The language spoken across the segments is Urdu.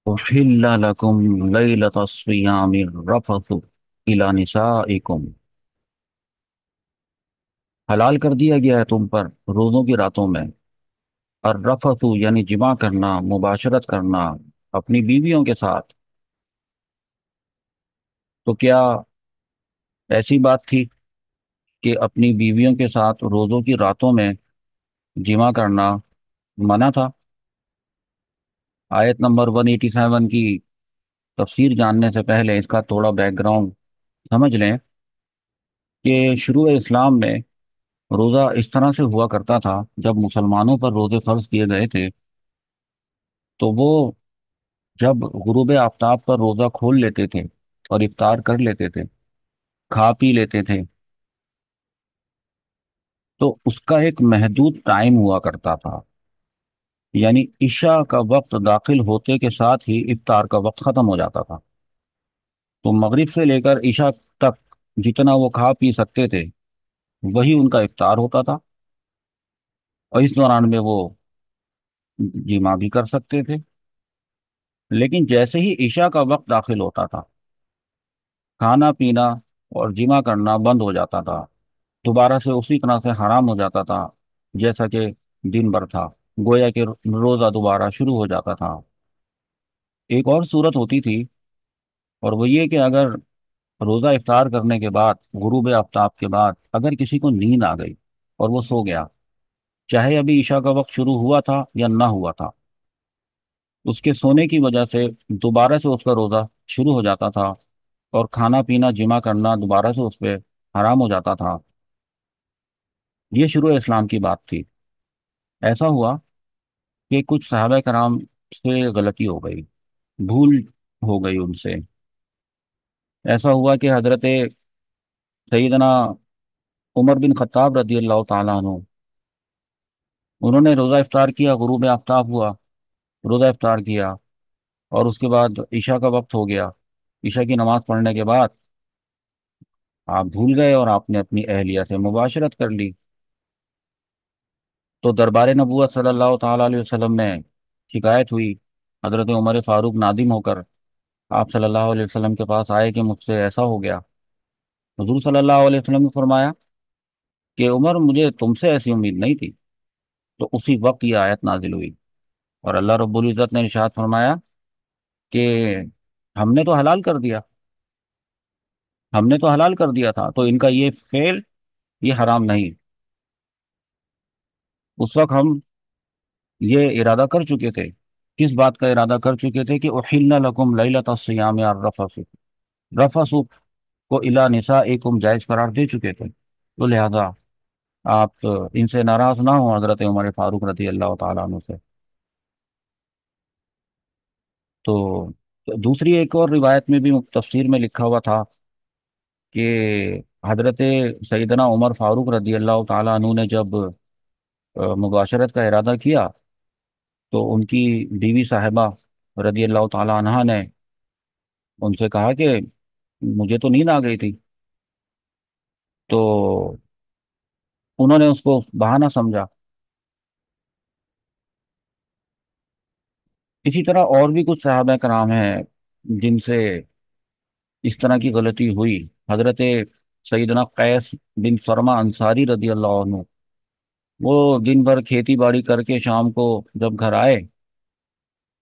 أحل لكم ليلة الصيام الرفث إلى نسائكم۔ حلال کر دیا گیا ہے تم پر روزوں کی راتوں میں الرفث یعنی جماع کرنا، مباشرت کرنا اپنی بیویوں کے ساتھ۔ تو کیا ایسی بات تھی کہ اپنی بیویوں کے ساتھ روزوں کی راتوں میں جماع کرنا منع تھا؟ آیت نمبر 187 کی تفسیر جاننے سے پہلے اس کا تھوڑا بیک گراؤنڈ سمجھ لیں کہ شروع اسلام میں روزہ اس طرح سے ہوا کرتا تھا۔ جب مسلمانوں پر روزے فرض کیے گئے تھے تو وہ جب غروب آفتاب پر روزہ کھول لیتے تھے اور افطار کر لیتے تھے، کھا پی لیتے تھے، تو اس کا ایک محدود ٹائم ہوا کرتا تھا، یعنی عشاء کا وقت داخل ہوتے کے ساتھ ہی افطار کا وقت ختم ہو جاتا تھا۔ تو مغرب سے لے کر عشاء تک جتنا وہ کھا پی سکتے تھے وہی ان کا افطار ہوتا تھا، اور اس دوران میں وہ جمع بھی کر سکتے تھے۔ لیکن جیسے ہی عشاء کا وقت داخل ہوتا تھا، کھانا پینا اور جمع کرنا بند ہو جاتا تھا، دوبارہ سے اسی طرح سے حرام ہو جاتا تھا جیسا کہ دن بھر تھا، گویا کہ روزہ دوبارہ شروع ہو جاتا تھا۔ ایک اور صورت ہوتی تھی، اور وہ یہ کہ اگر روزہ افطار کرنے کے بعد غروب آفتاب کے بعد اگر کسی کو نیند آ گئی اور وہ سو گیا، چاہے ابھی عشاء کا وقت شروع ہوا تھا یا نہ ہوا تھا، اس کے سونے کی وجہ سے دوبارہ سے اس کا روزہ شروع ہو جاتا تھا، اور کھانا پینا جمع کرنا دوبارہ سے اس پہ حرام ہو جاتا تھا۔ یہ شروع اسلام کی بات تھی۔ ایسا ہوا کہ کچھ صحابہ کرام سے غلطی ہو گئی، بھول ہو گئی ان سے۔ ایسا ہوا کہ حضرت سیدنا عمر بن خطاب رضی اللہ تعالیٰ عنہ، انہوں نے روزہ افطار کیا، غروب آفتاب ہوا، روزہ افطار کیا، اور اس کے بعد عشاء کا وقت ہو گیا۔ عشاء کی نماز پڑھنے کے بعد آپ بھول گئے اور آپ نے اپنی اہلیہ سے مباشرت کر لی۔ تو دربار نبوت صلی اللہ تعالیٰ علیہ وسلم میں شکایت ہوئی۔ حضرت عمر فاروق نادم ہو کر آپ صلی اللہ علیہ وسلم کے پاس آئے کہ مجھ سے ایسا ہو گیا۔ حضور صلی اللہ علیہ وسلم نے فرمایا کہ عمر، مجھے تم سے ایسی امید نہیں تھی۔ تو اسی وقت یہ آیت نازل ہوئی، اور اللہ رب العزت نے ارشاد فرمایا کہ ہم نے تو حلال کر دیا، ہم نے تو حلال کر دیا تھا، تو ان کا یہ فعل یہ حرام نہیں۔ اس وقت ہم یہ ارادہ کر چکے تھے، کس بات کا ارادہ کر چکے تھے کہ احل لکم لیلۃ الصیام الرفث، رفث کو الی نسائکم جائز قرار دے چکے تھے۔ تو لہذا آپ ان سے ناراض نہ ہوں، حضرت عمر فاروق رضی اللہ تعالیٰ عنہ سے۔ تو دوسری ایک اور روایت میں بھی تفسیر میں لکھا ہوا تھا کہ حضرت سیدنا عمر فاروق رضی اللہ تعالیٰ عنہ نے جب مباشرت کا ارادہ کیا تو ان کی بیوی صاحبہ رضی اللہ تعالیٰ عنہ نے ان سے کہا کہ مجھے تو نیند آ گئی تھی۔ تو انہوں نے اس کو بہانہ سمجھا۔ اسی طرح اور بھی کچھ صحابہ کرام ہیں جن سے اس طرح کی غلطی ہوئی۔ حضرت سیدنا قیس بن فرما انصاری رضی اللہ عنہ، وہ دن بھر کھیتی باڑی کر کے شام کو جب گھر آئے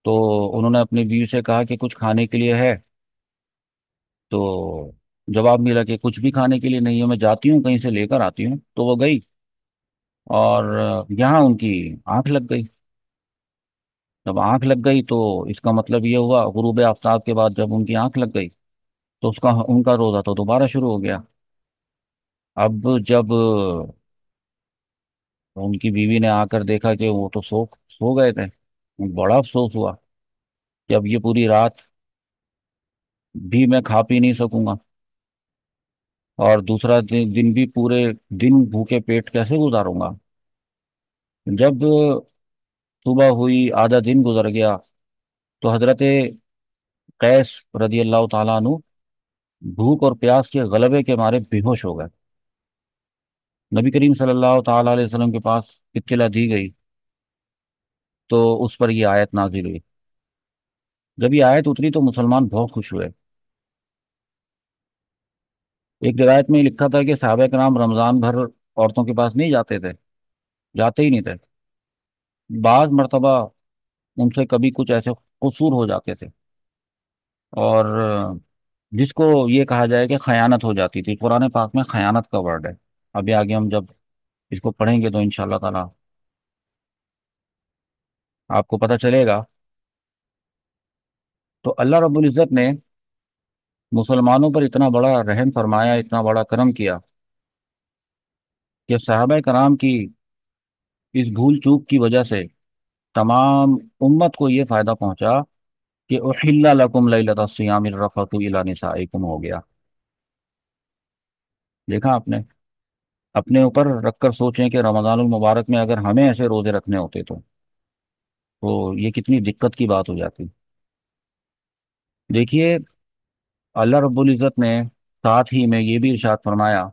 تو انہوں نے اپنی بیوی سے کہا کہ کچھ کھانے کے لیے ہے؟ تو جواب ملا کہ کچھ بھی کھانے کے لیے نہیں ہے، میں جاتی ہوں کہیں سے لے کر آتی ہوں۔ تو وہ گئی، اور یہاں ان کی آنکھ لگ گئی۔ جب آنکھ لگ گئی تو اس کا مطلب یہ ہوا غروب آفتاب کے بعد جب ان کی آنکھ لگ گئی تو ان کا روزہ تو دوبارہ شروع ہو گیا۔ اب جب ان کی بیوی نے آ کر دیکھا کہ وہ تو سو گئے تھے، بڑا افسوس ہوا کہ اب یہ پوری رات بھی میں کھا پی نہیں سکوں گا، اور دوسرا دن بھی پورے دن بھوکے پیٹ کیسے گزاروں گا۔ جب صبح ہوئی، آدھا دن گزر گیا، تو حضرت قیس رضی اللہ تعالیٰ عنہ بھوک اور پیاس کے غلبے کے مارے بے ہوش ہو گئے۔ نبی کریم صلی اللہ تعالیٰ علیہ وسلم کے پاس اطلاع دی گئی، تو اس پر یہ آیت نازل ہوئی جب یہ آیت اتری تو مسلمان بہت خوش ہوئے۔ ایک روایت میں لکھا تھا کہ صحابہ کرام رمضان بھر عورتوں کے پاس نہیں جاتے تھے، جاتے ہی نہیں تھے۔ بعض مرتبہ ان سے کبھی کچھ ایسے قصور ہو جاتے تھے، اور جس کو یہ کہا جائے کہ خیانت ہو جاتی تھی۔ قرآن پاک میں خیانت کا ورڈ ہے، ابھی آگے ہم جب اس کو پڑھیں گے تو انشاءاللہ تعالی آپ کو پتہ چلے گا۔ تو اللہ رب العزت نے مسلمانوں پر اتنا بڑا رحم فرمایا، اتنا بڑا کرم کیا کہ صحابہ کرام کی اس بھول چوک کی وجہ سے تمام امت کو یہ فائدہ پہنچا کہ احل لکم لیلۃ الصیام الرفث الی نسائکم ہو گیا۔ دیکھا آپ نے؟ اپنے اوپر رکھ کر سوچیں کہ رمضان المبارک میں اگر ہمیں ایسے روزے رکھنے ہوتے تو یہ کتنی دقت کی بات ہو جاتی۔ دیکھیے، اللہ رب العزت نے ساتھ ہی میں یہ بھی ارشاد فرمایا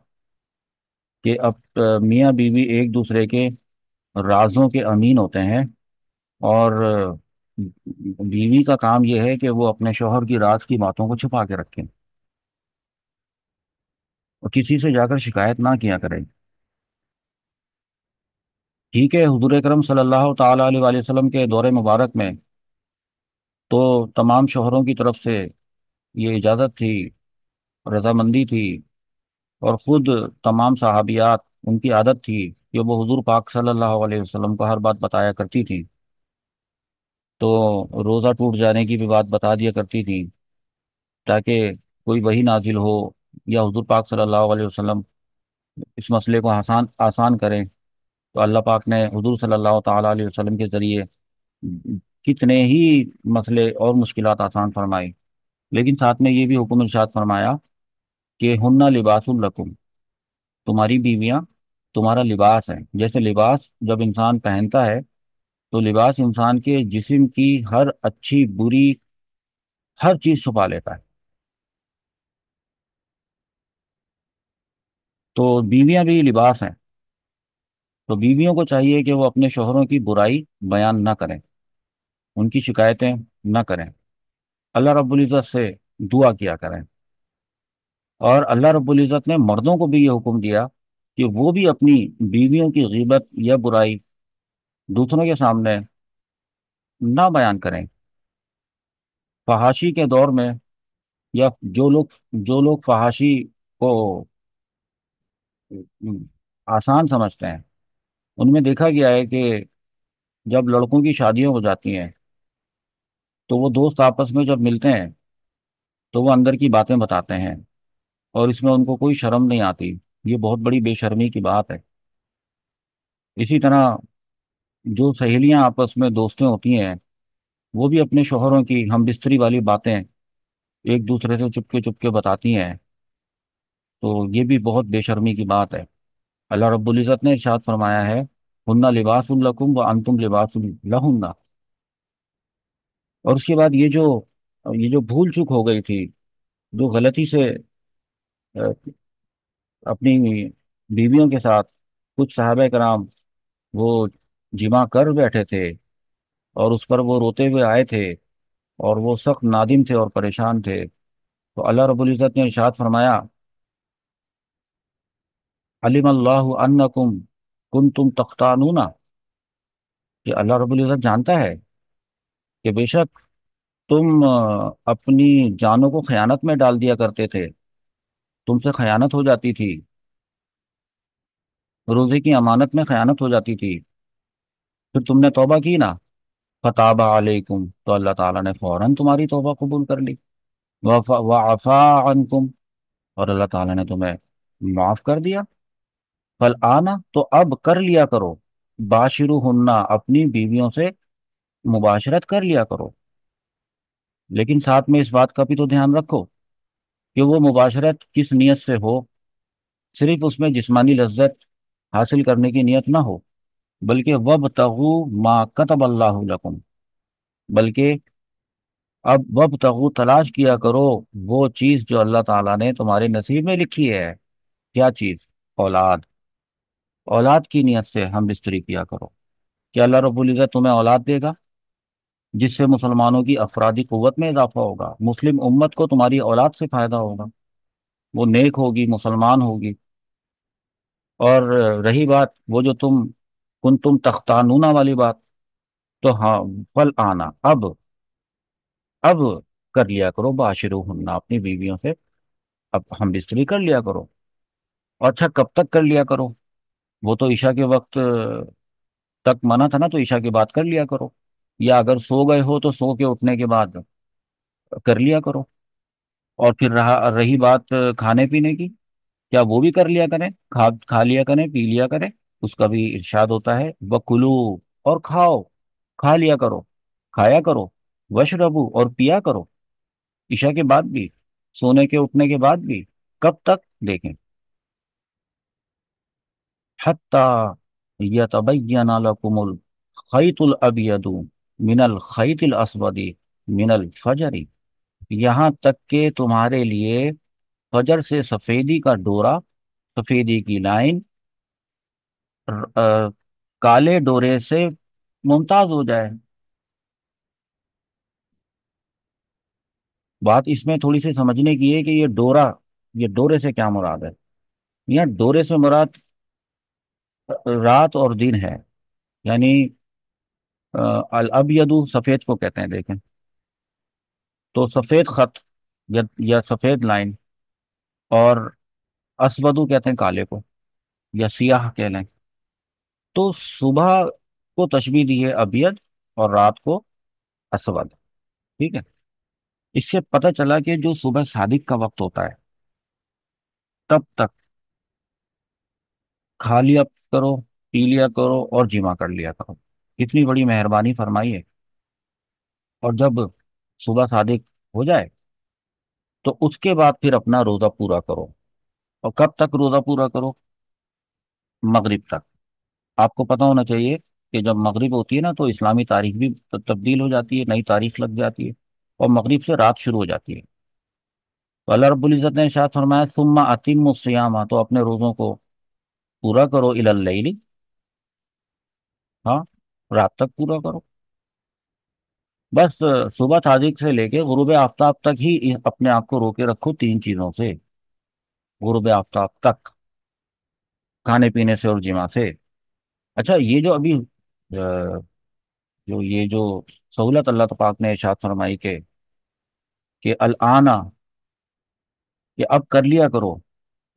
کہ اب میاں بیوی ایک دوسرے کے رازوں کے امین ہوتے ہیں، اور بیوی کا کام یہ ہے کہ وہ اپنے شوہر کی راز کی باتوں کو چھپا کے رکھیں اور کسی سے جا کر شکایت نہ کیا کریں۔ ٹھیک ہے، حضور اکرم صلی اللہ تعالی علیہ وآلہ وسلم کے دور مبارک میں تو تمام شوہروں کی طرف سے یہ اجازت تھی، رضامندی تھی، اور خود تمام صحابیات ان کی عادت تھی کہ وہ حضور پاک صلی اللہ علیہ وسلم کو ہر بات بتایا کرتی تھی۔ تو روزہ ٹوٹ جانے کی بھی بات بتا دیا کرتی تھی تاکہ کوئی وہی نازل ہو یا حضور پاک صلی اللہ علیہ وسلم اس مسئلے کو آسان آسان کریں۔ تو اللہ پاک نے حضور صلی اللہ تعالی علیہ وسلم کے ذریعے کتنے ہی مسئلے اور مشکلات آسان فرمائی، لیکن ساتھ میں یہ بھی حکم ارشاد فرمایا کہ ہن لباس لکم، تمہاری بیویاں تمہارا لباس ہے۔ جیسے لباس جب انسان پہنتا ہے تو لباس انسان کے جسم کی ہر اچھی بری ہر چیز چھپا لیتا ہے، تو بیویاں بھی لباس ہیں۔ تو بیویوں کو چاہیے کہ وہ اپنے شوہروں کی برائی بیان نہ کریں، ان کی شکایتیں نہ کریں، اللہ رب العزت سے دعا کیا کریں۔ اور اللہ رب العزت نے مردوں کو بھی یہ حکم دیا کہ وہ بھی اپنی بیویوں کی غیبت یا برائی دوسروں کے سامنے نہ بیان کریں۔ فحاشی کے دور میں، یا جو لوگ فحاشی کو م، آسان سمجھتے ہیں، ان میں دیکھا گیا ہے کہ جب لڑکوں کی شادیاں ہو جاتی ہیں تو وہ دوست آپس میں جب ملتے ہیں تو وہ اندر کی باتیں بتاتے ہیں، اور اس میں ان کو کوئی شرم نہیں آتی۔ یہ بہت بڑی بے شرمی کی بات ہے۔ اسی طرح جو سہیلیاں آپس میں دوستیں ہوتی ہیں وہ بھی اپنے شوہروں کی ہم بستری والی باتیں ایک دوسرے سے چپ کے بتاتی ہیں، تو یہ بھی بہت بے شرمی کی بات ہے۔ اللہ رب العزت نے ارشاد فرمایا ہے ہن لباس لکم وانتم لباس لہن۔ اور اس کے بعد یہ جو بھول چک ہو گئی تھی، جو غلطی سے اپنی بیویوں کے ساتھ کچھ صحابہ کرام وہ جمع کر بیٹھے تھے اور اس پر وہ روتے ہوئے آئے تھے اور وہ سخت نادم تھے اور پریشان تھے، تو اللہ رب العزت نے ارشاد فرمایا علم اللہ انکم کنتم تختانون، کہ اللہ رب العزت جانتا ہے کہ بے شک تم اپنی جانوں کو خیانت میں ڈال دیا کرتے تھے، تم سے خیانت ہو جاتی تھی، روزے کی امانت میں خیانت ہو جاتی تھی، پھر تم نے توبہ کی نا، فتاب علیکم، تو اللہ تعالیٰ نے فوراً تمہاری توبہ قبول کر لی، وعفا عنکم، اور اللہ تعالیٰ نے تمہیں معاف کر دیا۔ فالآن، تو اب کر لیا کرو، باشروہن، اپنی بیویوں سے مباشرت کر لیا کرو، لیکن ساتھ میں اس بات کا بھی تو دھیان رکھو کہ وہ مباشرت کس نیت سے ہو۔ صرف اس میں جسمانی لذت حاصل کرنے کی نیت نہ ہو، بلکہ وَابْتَغُوا مَا كَتَبَ اللَّهُ لَكُمْ، بلکہ اب وَابْتَغُوا، تلاش کیا کرو وہ چیز جو اللہ تعالیٰ نے تمہارے نصیب میں لکھی ہے۔ کیا چیز؟ اولاد۔ اولاد کی نیت سے ہم بستری کیا کرو۔ کیا اللہ رب العزت تمہیں اولاد دے گا؟ جس سے مسلمانوں کی افرادی قوت میں اضافہ ہوگا، مسلم امت کو تمہاری اولاد سے فائدہ ہوگا، وہ نیک ہوگی، مسلمان ہوگی۔ اور رہی بات وہ جو تم تختانونا والی بات، تو ہاں، فل آنا، اب کر لیا کرو باشروہن، اپنی بیویوں سے اب ہم بستری کر لیا کرو۔ اور اچھا، کب تک کر لیا کرو؟ وہ تو عشاء کے وقت تک منع تھا نا، تو عشاء کے بعد کر لیا کرو، یا اگر سو گئے ہو تو سو کے اٹھنے کے بعد کر لیا کرو۔ اور پھر رہی بات کھانے پینے کی، کیا وہ بھی کر لیا کریں، کھا لیا کریں، پی لیا کریں؟ اس کا بھی ارشاد ہوتا ہے وکلو، اور کھاؤ، کھا لیا کرو، کھایا کرو، وشربو، اور پیا کرو، عشاء کے بعد بھی، سونے کے اٹھنے کے بعد بھی۔ کب تک؟ دیکھیں، حتی یتبین لکم الخیط الابید من الخیط الاسود من الفجر، یہاں تک کہ تمہارے لیے فجر سے سفیدی کا ڈورا، سفیدی کی لائن کالے ڈورے سے ممتاز ہو جائے۔ بات اس میں تھوڑی سی سمجھنے کی ہے کہ یہ ڈورے سے کیا مراد ہے؟ یہ ڈورے سے مراد رات اور دن ہے، یعنی الاbyد سفید کو کہتے ہیں، دیکھیں، تو سفید خط یا سفید لائن، اور اسودو کہتے ہیں کالے کو، یا سیاہ کہہ لیں۔ تو صبح کو تشبیہ دی ہے ابید، اور رات کو اسود، ٹھیک ہے؟ اس سے پتہ چلا کہ جو صبح صادق کا وقت ہوتا ہے، تب تک کھا لیا کرو، پی لیا کرو، اور جمع کر لیا کرو، کتنی بڑی مہربانی فرمائی ہے۔ اور جب صبح صادق ہو جائے تو اس کے بعد پھر اپنا روزہ پورا کرو۔ اور کب تک روزہ پورا کرو؟ مغرب تک۔ آپ کو پتہ ہونا چاہیے کہ جب مغرب ہوتی ہے نا، تو اسلامی تاریخ بھی تبدیل ہو جاتی ہے، نئی تاریخ لگ جاتی ہے، اور مغرب سے رات شروع ہو جاتی ہے۔ تو اللہ رب العزت نے ارشاد فرمایا ثم اتم الصیام، تو اپنے روزوں کو پورا کرو، الی اللیل، ہاں، رات تک پورا کرو۔ بس صبح صادق سے لے کے غروب آفتاب تک ہی اپنے آپ کو روکے رکھو تین چیزوں سے، غروب آفتاب تک، کھانے پینے سے اور جمع سے۔ اچھا، یہ جو ابھی جو سہولت اللہ پاک نے ارشاد فرمائی کہ الآنا، کہ اب کر لیا کرو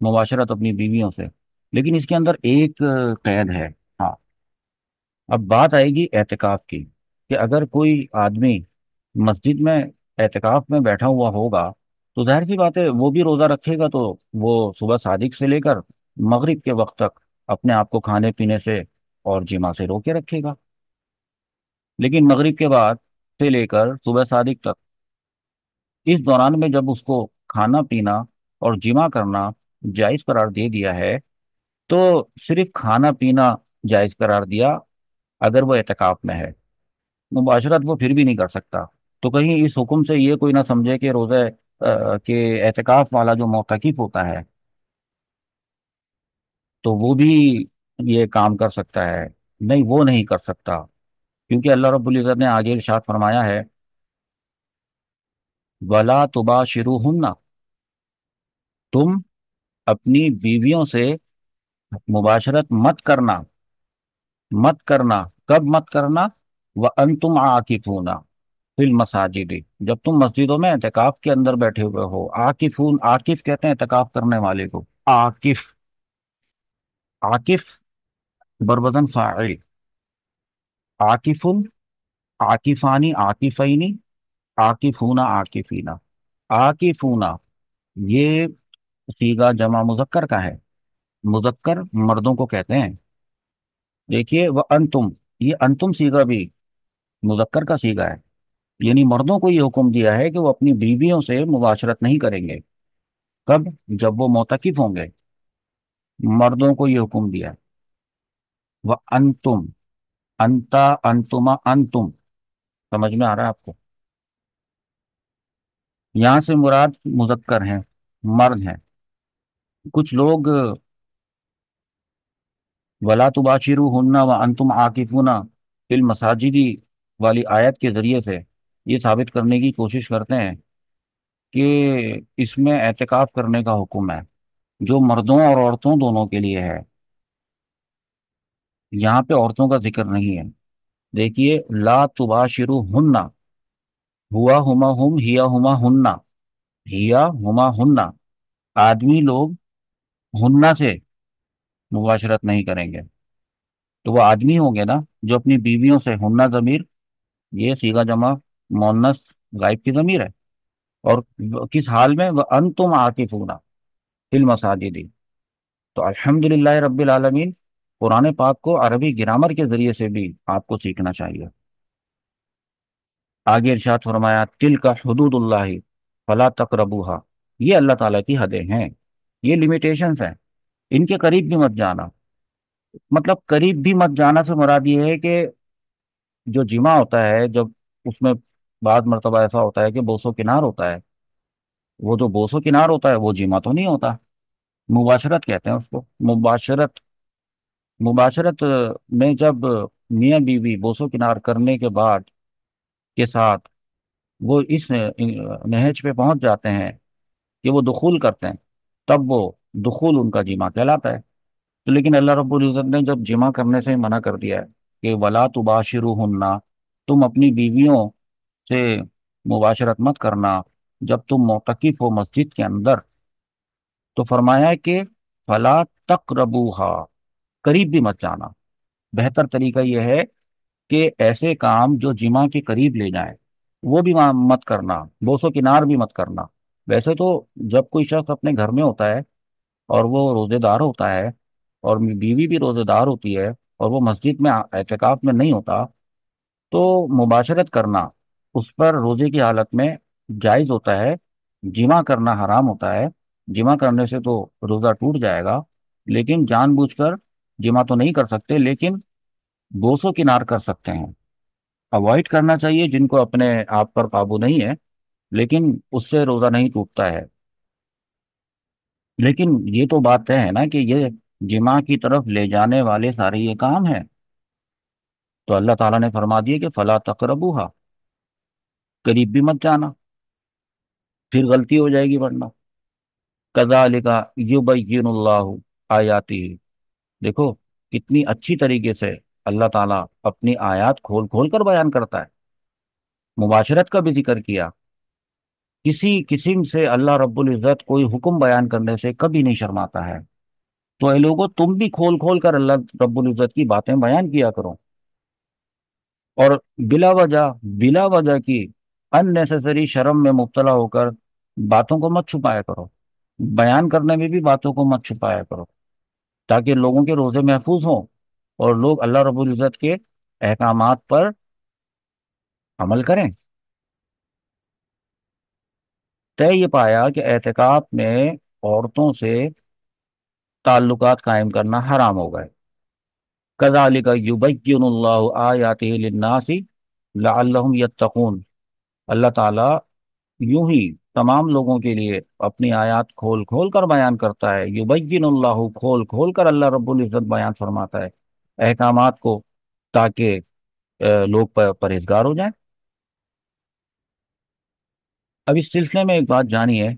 مباشرت اپنی بیویوں سے، لیکن اس کے اندر ایک قید ہے۔ ہاں، اب بات آئے گی اعتکاف کی، کہ اگر کوئی آدمی مسجد میں اعتکاف میں بیٹھا ہوا ہوگا، تو ظاہر سی بات ہے وہ بھی روزہ رکھے گا، تو وہ صبح صادق سے لے کر مغرب کے وقت تک اپنے آپ کو کھانے پینے سے اور جمع سے روکے رکھے گا۔ لیکن مغرب کے بعد سے لے کر صبح صادق تک، اس دوران میں جب اس کو کھانا پینا اور جمع کرنا جائز قرار دے دیا ہے، تو صرف کھانا پینا جائز قرار دیا اگر وہ اعتکاف میں ہے، مباشرت وہ پھر بھی نہیں کر سکتا۔ تو کہیں اس حکم سے یہ کوئی نہ سمجھے کہ روزہ کہ اعتکاف والا جو معتکف ہوتا ہے تو وہ بھی یہ کام کر سکتا ہے، نہیں، وہ نہیں کر سکتا، کیونکہ اللہ رب العزت نے آگے ارشاد فرمایا ہے وَلَا تُبَاشِرُوهُنَّ، تم اپنی بیویوں سے مباشرت مت کرنا، کب مت کرنا؟ وَأَنْتُمْ عَاكِفُونَ فی المساجد، جب تم مسجدوں میں اعتکاف کے اندر بیٹھے ہوئے ہو۔ عاکفون، عاکف کہتے ہیں اعتکاف کرنے والے کو، عاکف، عاکف بروزن فاعل، عاکفن، عاکفانی، عاکفینی، عاکفون، عاکفینا، عاکفونا، یہ صیغہ جمع مذکر کا ہے، مذکر مردوں کو کہتے ہیں۔ دیکھیے وہ انتم، یہ انتم صیغہ بھی مذکر کا صیغہ ہے، یعنی مردوں کو یہ حکم دیا ہے کہ وہ اپنی بیویوں سے مباشرت نہیں کریں گے۔ کب؟ جب وہ معتکف ہوں گے، مردوں کو یہ حکم دیا ہے۔ وہ انتم، انتا، انتما، انتم، سمجھ میں آ رہا ہے آپ کو؟ یہاں سے مراد مذکر ہیں، مرد ہیں۔ کچھ لوگ ولا تباشروہن وانتم عاکفون فی المساجد والی آیت کے ذریعے سے یہ ثابت کرنے کی کوشش کرتے ہیں کہ اس میں اعتکاف کرنے کا حکم ہے جو مردوں اور عورتوں دونوں کے لیے ہے۔ یہاں پہ عورتوں کا ذکر نہیں ہے۔ دیکھیے، لا تباشرو ہننا، ہوا ہما ہم ہیا ہما ہننا، ہیا ہما ہننا، آدمی لوگ ہننا سے مباشرت نہیں کریں گے، تو وہ آدمی ہوں گے نا جو اپنی بیویوں سے، ہننا ضمیر یہ صیغہ جمع مؤنث غائب کی ضمیر ہے، اور کس حال میں، وَأَنْتُمْ عَاكِفُونَ فِي الْمَسَاجِدِ۔ تو الحمدللہ رب العالمین، قرآن پاک کو عربی گرامر کے ذریعے سے بھی آپ کو سیکھنا چاہیے۔ آگے ارشاد فرمایا، تِلْکَ حدود اللہ فلا تقربوها، یہ اللہ تعالیٰ کی حدیں ہیں، یہ لیمیٹیشنز ہیں، ان کے قریب بھی مت جانا۔ مطلب قریب بھی مت جانا سے مراد یہ ہے کہ جو جمع ہوتا ہے، جب اس میں بعض مرتبہ ایسا ہوتا ہے کہ بوس و کنار ہوتا ہے، وہ جو بوس و کنار ہوتا ہے وہ جمع تو نہیں ہوتا، مباشرت کہتے ہیں اس کو، مباشرت۔ مباشرت میں جب میاں بیوی بوس و کنار کرنے کے بعد کے ساتھ وہ اس نہج پہ پہنچ جاتے ہیں کہ وہ دخول کرتے ہیں، تب وہ دخول ان کا جمع کہلاتا ہے۔ تو لیکن اللہ رب العزت نے جب جمع کرنے سے منع کر دیا ہے کہ ولا تباشروہن، تم اپنی بیویوں سے مباشرت مت کرنا جب تم معتکف ہو مسجد کے اندر، تو فرمایا ہے کہ فلا تقربوہا، قریب بھی مت جانا۔ بہتر طریقہ یہ ہے کہ ایسے کام جو جمع کے قریب لے جائیں وہ بھی مت کرنا، بوس و کنار بھی مت کرنا۔ ویسے تو جب کوئی شخص اپنے گھر میں ہوتا ہے اور وہ روزے دار ہوتا ہے، اور بیوی بھی روزے دار ہوتی ہے، اور وہ مسجد میں اعتکاف میں نہیں ہوتا، تو مباشرت کرنا اس پر روزے کی حالت میں جائز ہوتا ہے، جمع کرنا حرام ہوتا ہے۔ جمع کرنے سے تو روزہ ٹوٹ جائے گا، لیکن جان بوجھ کر جمع تو نہیں کر سکتے، لیکن بوس و کنار کر سکتے ہیں۔ اوائڈ کرنا چاہیے جن کو اپنے آپ پر قابو نہیں ہے، لیکن اس سے روزہ نہیں ٹوٹتا ہے۔ لیکن یہ تو بات طے ہے نا کہ یہ جمع کی طرف لے جانے والے سارے یہ کام ہیں، تو اللہ تعالیٰ نے فرما دیے کہ فلا تقربوها، قریب بھی مت جانا، پھر غلطی ہو جائے گی ورنہ۔ کذالک یبین اللہ آیاتہ، دیکھو کتنی اچھی طریقے سے اللہ تعالیٰ اپنی آیات کھول کھول کر بیان کرتا ہے۔ مباشرت کا بھی ذکر کیا، کسی قسم سے اللہ رب العزت کوئی حکم بیان کرنے سے کبھی نہیں شرماتا ہے۔ تو اے لوگوں، تم بھی کھول کھول کر اللہ رب العزت کی باتیں بیان کیا کرو، اور بلا وجہ کی ان نیسیسری شرم میں مبتلا ہو کر باتوں کو مت چھپایا کرو، بیان کرنے میں بھی باتوں کو مت چھپایا کرو، تاکہ لوگوں کے روزے محفوظ ہوں اور لوگ اللہ رب العزت کے احکامات پر عمل کریں۔ طے یہ پایا کہ اعتکاف میں عورتوں سے تعلقات قائم کرنا حرام ہو گئے۔ کذالک یبین اللہ آیاتہ للناس لعلہم یتقون، اللہ تعالیٰ یوں ہی تمام لوگوں کے لیے اپنی آیات کھول کھول کر بیان کرتا ہے۔ یبین اللہ، کھول کھول کر اللہ رب العزت بیان فرماتا ہے احکامات کو، تاکہ لوگ پرہیزگار ہو جائیں۔ اب اس سلسلے میں ایک بات جانی ہے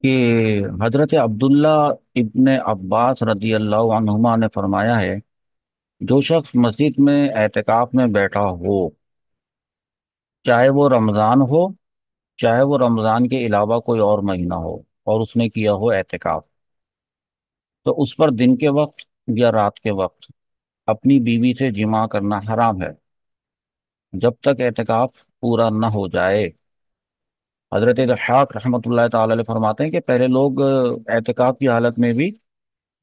کہ حضرت عبداللہ ابن عباس رضی اللہ عنہما نے فرمایا ہے، جو شخص مسجد میں اعتکاف میں بیٹھا ہو، چاہے وہ رمضان ہو، چاہے وہ رمضان کے علاوہ کوئی اور مہینہ ہو، اور اس نے کیا ہو اعتکاف، تو اس پر دن کے وقت یا رات کے وقت اپنی بیوی سے جمع کرنا حرام ہے جب تک اعتکاف پورا نہ ہو جائے۔ حضرت ضحاک رحمۃ اللہ تعالی علیہ فرماتے ہیں کہ پہلے لوگ اعتکاف کی حالت میں بھی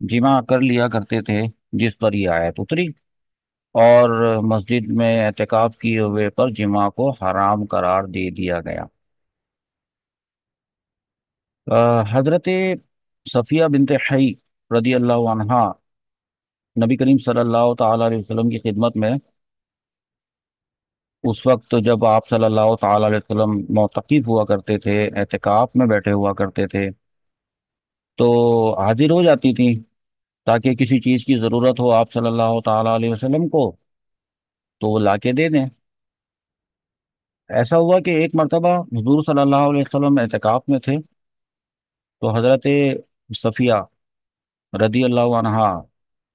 جمع کر لیا کرتے تھے جس پر یہ آیت اتری، اور مسجد میں اعتکاف کیے ہوئے پر جمعہ کو حرام قرار دے دیا گیا۔ حضرت صفیہ بنت حی رضی اللہ عنہا نبی کریم صلی اللہ تعالی علیہ وسلم کی خدمت میں، اس وقت جب آپ صلی اللہ تعالی علیہ وسلم معتکف ہوا کرتے تھے، اعتکاف میں بیٹھے ہوا کرتے تھے، تو حاضر ہو جاتی تھیں تاکہ کسی چیز کی ضرورت ہو آپ صلی اللہ تعالی علیہ وسلم کو، تو وہ لا کے دے دیں۔ ایسا ہوا کہ ایک مرتبہ حضور صلی اللہ علیہ وسلم اعتکاف میں تھے، تو حضرت صفیہ رضی اللہ عنہا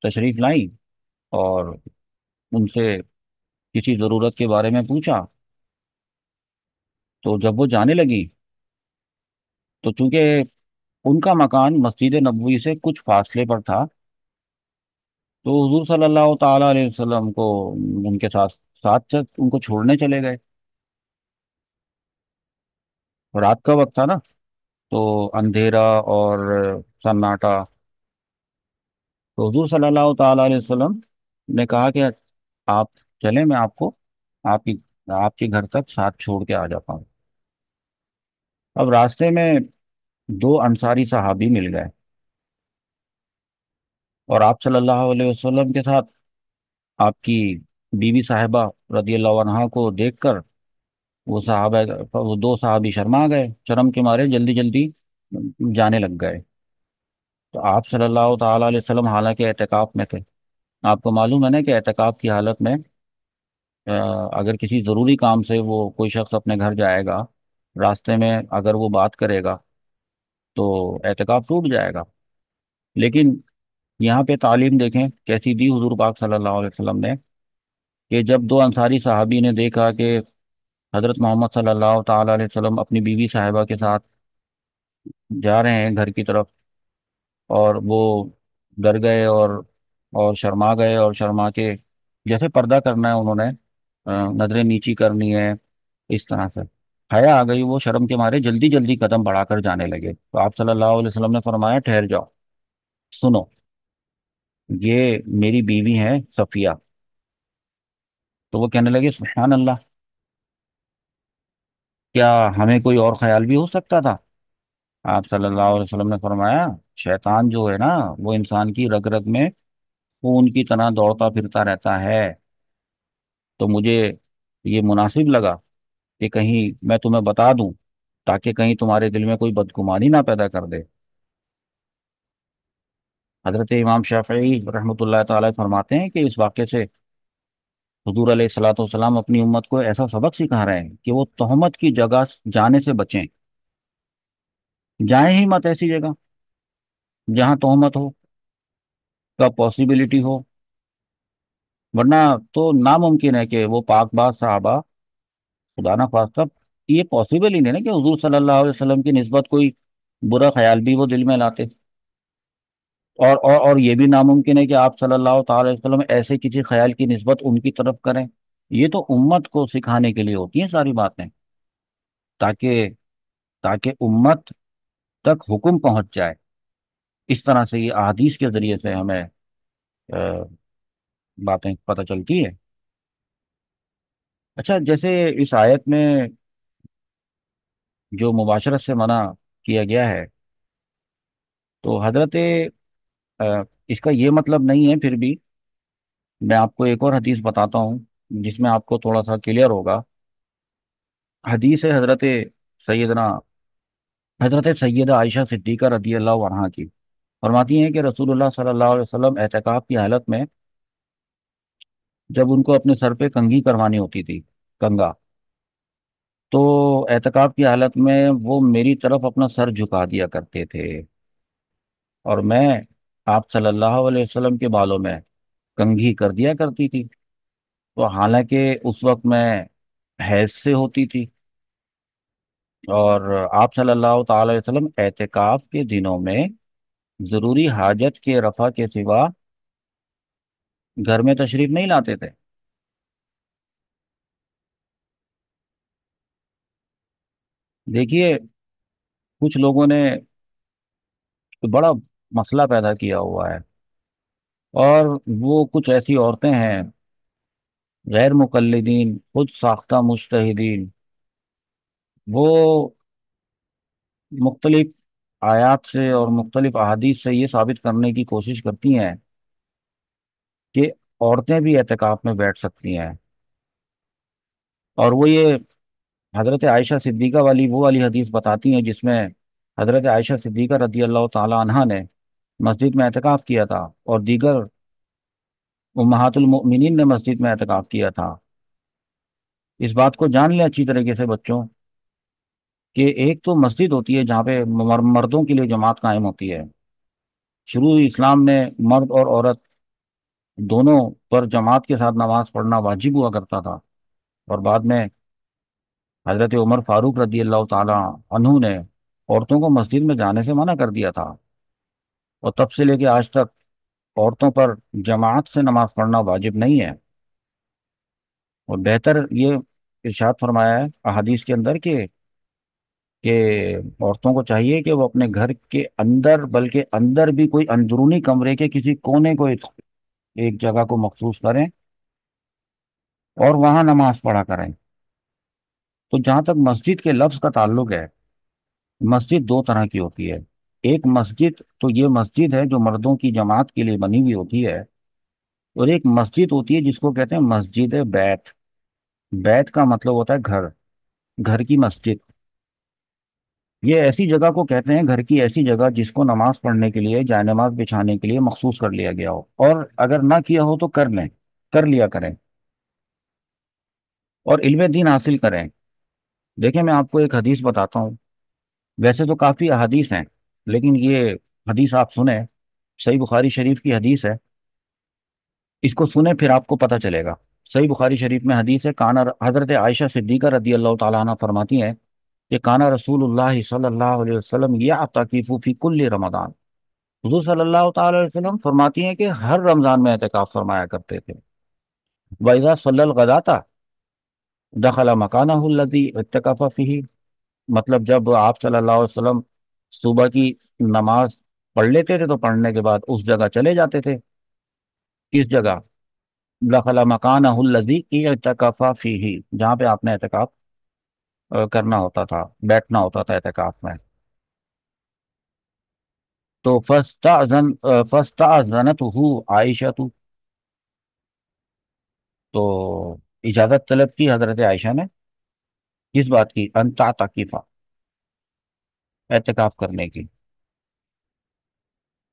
تشریف لائیں، اور ان سے کسی ضرورت کے بارے میں پوچھا۔ تو جب وہ جانے لگی، تو چونکہ ان کا مکان مسجد نبوی سے کچھ فاصلے پر تھا، تو حضور صلی اللہ تعالی علیہ وسلم کو ان کے ساتھ ساتھ ساتھ ان کو چھوڑنے چلے گئے۔ رات کا وقت تھا نا، تو اندھیرا اور سناٹا، تو حضور صلی اللہ تعالی علیہ وسلم نے کہا کہ آپ چلیں، میں آپ کو آپ کی آپ کے گھر تک ساتھ چھوڑ کے آ جاتا ہوں۔ اب راستے میں دو انصاری صحابی مل گئے، اور آپ صلی اللہ علیہ وسلم کے ساتھ آپ کی بیوی صاحبہ رضی اللہ عنہا کو دیکھ کر وہ دو صحابی شرما گئے، شرم کے مارے جلدی جلدی جانے لگ گئے۔ تو آپ صلی اللہ تعالی علیہ وسلم حالانکہ اعتکاف میں تھے، آپ کو معلوم ہے نا کہ اعتکاف کی حالت میں آ، اگر کسی ضروری کام سے وہ کوئی شخص اپنے گھر جائے گا، راستے میں اگر وہ بات کرے گا تو اعتکاف ٹوٹ جائے گا۔ لیکن یہاں پہ تعلیم دیکھیں کیسی دی حضور پاک صلی اللہ علیہ وسلم نے، کہ جب دو انصاری صحابی نے دیکھا کہ حضرت محمد صلی اللہ تعالی علیہ وسلم اپنی بیوی صاحبہ کے ساتھ جا رہے ہیں گھر کی طرف، اور وہ ڈر گئے اور شرما گئے، اور شرما کے جیسے پردہ کرنا ہے انہوں نے، نظریں نیچی کرنی ہے، اس طرح سے حیا آ گئی، وہ شرم کے مارے جلدی جلدی قدم بڑھا کر جانے لگے۔ تو آپ صلی اللہ علیہ وسلم نے فرمایا ٹھہر جاؤ، سنو، یہ میری بیوی ہیں صفیہ۔ تو وہ کہنے لگے سبحان اللہ، کیا ہمیں کوئی اور خیال بھی ہو سکتا تھا؟ آپ صلی اللہ علیہ وسلم نے فرمایا شیطان جو ہے نا، وہ انسان کی رگ رگ میں خون کی طرح دوڑتا پھرتا رہتا ہے، تو مجھے یہ مناسب لگا کہ کہیں میں تمہیں بتا دوں، تاکہ کہیں تمہارے دل میں کوئی بدگمانی نہ پیدا کر دے۔ حضرت امام شافعی رحمۃ اللہ تعالی فرماتے ہیں کہ اس واقعے سے حضور علیہ الصلوۃ والسلام اپنی امت کو ایسا سبق سکھا رہے ہیں کہ وہ تہمت کی جگہ جانے سے بچیں، جائیں ہی مت ایسی جگہ جہاں تہمت ہو کا پاسبلٹی ہو، ورنہ تو ناممکن ہے کہ وہ پاک باز صحابہ، خدا نہ خواستہ، یہ پاسبل ہی نہیں نا کہ حضور صلی اللہ علیہ وسلم کی نسبت کوئی برا خیال بھی وہ دل میں لاتے، اور یہ بھی ناممکن ہے کہ آپ صلی اللہ تعالی وسلم ایسے کسی خیال کی نسبت ان کی طرف کریں۔ یہ تو امت کو سکھانے کے لیے ہوتی ہیں ساری باتیں، تاکہ تاکہ امت تک حکم پہنچ جائے۔ اس طرح سے یہ احادیث کے ذریعے سے ہمیں آ، باتیں پتہ چلتی ہے۔ اچھا، جیسے اس آیت میں جو مباشرت سے منع کیا گیا ہے، تو حضرت اس کا یہ مطلب نہیں ہے، پھر بھی میں آپ کو ایک اور حدیث بتاتا ہوں جس میں آپ کو تھوڑا سا کلیئر ہوگا۔ حدیث ہے سیدنا حضرت سیدہ عائشہ صدیقہ رضی اللہ عنہا کی، فرماتی ہیں کہ رسول اللہ صلی اللہ علیہ وسلم اعتکاف کی حالت میں جب ان کو اپنے سر پہ کنگھی کروانی ہوتی تھی، کنگا، تو اعتکاف کی حالت میں وہ میری طرف اپنا سر جھکا دیا کرتے تھے، اور میں آپ صلی اللہ علیہ وسلم کے بالوں میں کنگھی کر دیا کرتی تھی۔ تو حالانکہ اس وقت میں حیض سے ہوتی تھی، اور آپ صلی اللہ تعالی وسلم اعتکاف کے دنوں میں ضروری حاجت کے رفع کے سوا گھر میں تشریف نہیں لاتے تھے۔ دیکھیے، کچھ لوگوں نے بڑا مسئلہ پیدا کیا ہوا ہے، اور وہ کچھ ایسی عورتیں ہیں غیر مقلدین، خود ساختہ مجتہدین، وہ مختلف آیات سے اور مختلف احادیث سے یہ ثابت کرنے کی کوشش کرتی ہیں کہ عورتیں بھی اعتکاف میں بیٹھ سکتی ہیں، اور وہ یہ حضرت عائشہ صدیقہ والی وہ والی حدیث بتاتی ہیں جس میں حضرت عائشہ صدیقہ رضی اللہ تعالی عنہا نے مسجد میں اعتکاف کیا تھا، اور دیگر امہات المؤمنین نے مسجد میں اعتکاف کیا تھا۔ اس بات کو جان لیں اچھی طریقے سے بچوں، کہ ایک تو مسجد ہوتی ہے جہاں پہ مردوں کے لیے جماعت قائم ہوتی ہے۔ شروع اسلام میں مرد اور عورت دونوں پر جماعت کے ساتھ نماز پڑھنا واجب ہوا کرتا تھا، اور بعد میں حضرت عمر فاروق رضی اللہ تعالی عنہ نے عورتوں کو مسجد میں جانے سے منع کر دیا تھا، اور تب سے لے کے آج تک عورتوں پر جماعت سے نماز پڑھنا واجب نہیں ہے۔ اور بہتر یہ ارشاد فرمایا ہے احادیث کے اندر کہ عورتوں کو چاہیے کہ وہ اپنے گھر کے اندر، بلکہ اندر بھی کوئی اندرونی کمرے کے کسی کونے کو ایک جگہ کو مخصوص کریں اور وہاں نماز پڑھا کریں۔ تو جہاں تک مسجد کے لفظ کا تعلق ہے، مسجد دو طرح کی ہوتی ہے۔ ایک مسجد تو یہ مسجد ہے جو مردوں کی جماعت کے لیے بنی ہوئی ہوتی ہے، اور ایک مسجد ہوتی ہے جس کو کہتے ہیں مسجد بیت۔ بیت کا مطلب ہوتا ہے گھر، گھر کی مسجد۔ یہ ایسی جگہ کو کہتے ہیں، گھر کی ایسی جگہ جس کو نماز پڑھنے کے لیے، جائے نماز بچھانے کے لیے مخصوص کر لیا گیا ہو، اور اگر نہ کیا ہو تو کر لیں، کر لیا کریں، اور علم دین حاصل کریں۔ دیکھیں میں آپ کو ایک حدیث بتاتا ہوں، ویسے تو کافی احادیث ہیں، لیکن یہ حدیث آپ سنیں، صحیح بخاری شریف کی حدیث ہے، اس کو سنیں پھر آپ کو پتہ چلے گا۔ صحیح بخاری شریف میں حدیث ہے، کانا حضرت عائشہ صدیقہ رضی اللہ تعالیٰ عنہ فرماتی ہیں کہ کانا رسول اللہ صلی اللہ علیہ وسلم یعتکف فی کل رمضان، حضور صلی اللہ تعالی علیہ وسلم فرماتی ہیں کہ ہر رمضان میں اعتکاف فرمایا کرتے تھے۔ وَإِذَا صَلَّى الْغَدَاةَ دَخَلَ مَكَانَهُ الَّذِي اعتكف فِيهِ، مطلب جب آپ صلی اللہ علیہ وسلم صبح کی نماز پڑھ لیتے تھے تو پڑھنے کے بعد اس جگہ چلے جاتے تھے۔ کس جگہ؟ دَخَلَ مَكَانَهُ الَّذِي اعتكف فِيهِ، جہاں پہ آپ نے اعتکاف کرنا ہوتا تھا، بیٹھنا ہوتا تھا اعتکاف میں۔ تو فَاسْتَأْذَنَتْهُ عَائِشَةُ، تو اجازت طلب کی حضرت عائشہ نے، کس بات کی؟ ان تعتکف، اعتکاف کرنے کی۔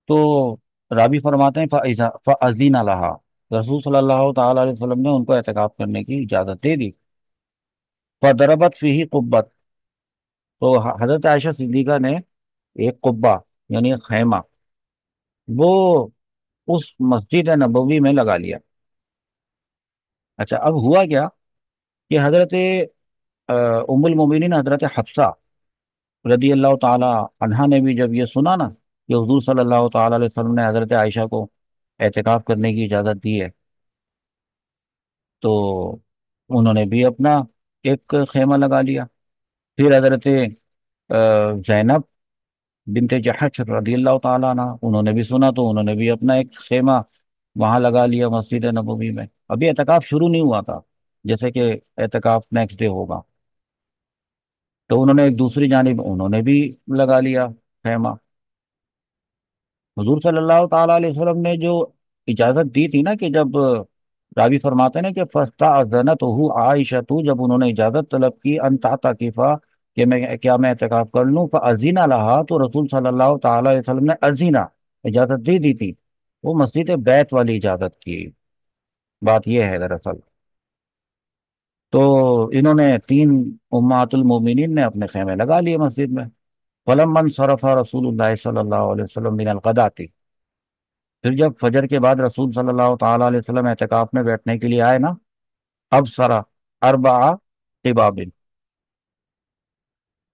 تو رابی فرماتے ہیں فَأَذِنَ لَهَا، رسول صلی اللہ تعالی علیہ وسلم نے ان کو اعتکاف کرنے کی اجازت دے دی۔ فَضَرَبَتْ فِيهِ قُبَّةً، تو حضرت عائشہ صدیقہ نے ایک قبہ یعنی ایک خیمہ وہ اس مسجد نبوی میں لگا لیا۔ اچھا اب ہوا کیا کہ حضرت ام المومنین حضرت حفصہ رضی اللہ تعالی عنہا نے بھی جب یہ سنا نا کہ حضور صلی اللہ تعالی علیہ وسلم نے حضرت عائشہ کو اعتکاف کرنے کی اجازت دی ہے، تو انہوں نے بھی اپنا ایک خیمہ لگا لیا۔ پھر حضرت زینب بنت جحش رضی اللہ تعالیٰ عنہ، انہوں نے بھی سنا تو انہوں نے بھی اپنا ایک خیمہ وہاں لگا لیا مسجد نبوی میں۔ ابھی اعتکاف شروع نہیں ہوا تھا، جیسے کہ اعتکاف نیکسٹ ڈے ہوگا، تو انہوں نے ایک دوسری جانب انہوں نے بھی لگا لیا خیمہ۔ حضور صلی اللہ تعالیٰ علیہ وسلم نے جو اجازت دی تھی نا، کہ جب راوی فرماتے ہیں کہ فَاسْتَأْذَنَتْهُ عَائِشَةُ، جب انہوں نے اجازت طلب کی ان تعتکف، کہ میں اعتکاف کر لوں، فَأَذِنَ لَهَا، تو رسول صلی اللہ تعالیٰ علیہ وسلم نے اذینہ، اجازت دے دی تھی، وہ مسجد بیت والی اجازت کی بات یہ ہے دراصل۔ تو انہوں نے تین امہات المومنین نے اپنے خیمے لگا لیے مسجد میں۔ فَلَمَّا انصَرَفَ رسول اللہ صلی اللہ علیہ وسلم من الغداۃ، پھر جب فجر کے بعد رسول صلی اللہ تعالیٰ علیہ وسلم اعتکاف میں بیٹھنے کے لیے آئے نا، اب سرا اربع قباب،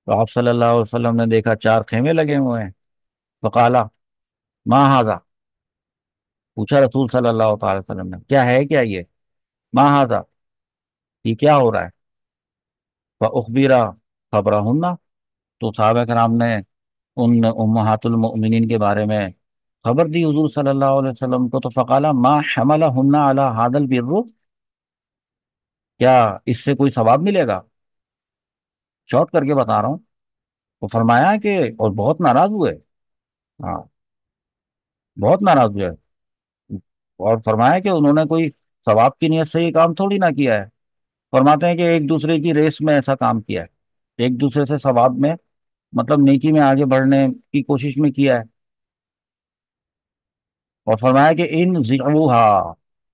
تو آپ صلی اللہ علیہ وسلم نے دیکھا چار خیمے لگے ہوئے ہیں۔ فقالا ما ھذا، پوچھا رسول صلی اللہ تعالی وسلم نے کیا ہے کیا یہ؟ ما ھذا، یہ کیا ہو رہا ہے؟ فاخبرا خبرہن، تو صحابہ کرام نے ان امہات المؤمنین کے بارے میں خبر دی حضور صلی اللہ علیہ وسلم کو۔ تو فقالا ما حملہن علی ھذا البر، کیا اس سے کوئی ثواب ملے گا؟ شارٹ کر کے بتا رہا ہوں۔ تو فرمایا کہ اور بہت ناراض ہوئے، ہاں بہت ناراض ہوئے، اور فرمایا کہ انہوں نے کوئی ثواب کی نیت سے یہ کام تھوڑی نہ کیا ہے، فرماتے ہیں کہ ایک دوسرے کی ریس میں ایسا کام کیا ہے، ایک دوسرے سے ثواب میں، مطلب نیکی میں آگے بڑھنے کی کوشش میں کیا ہے۔ اور فرمایا کہ ان زعوہا،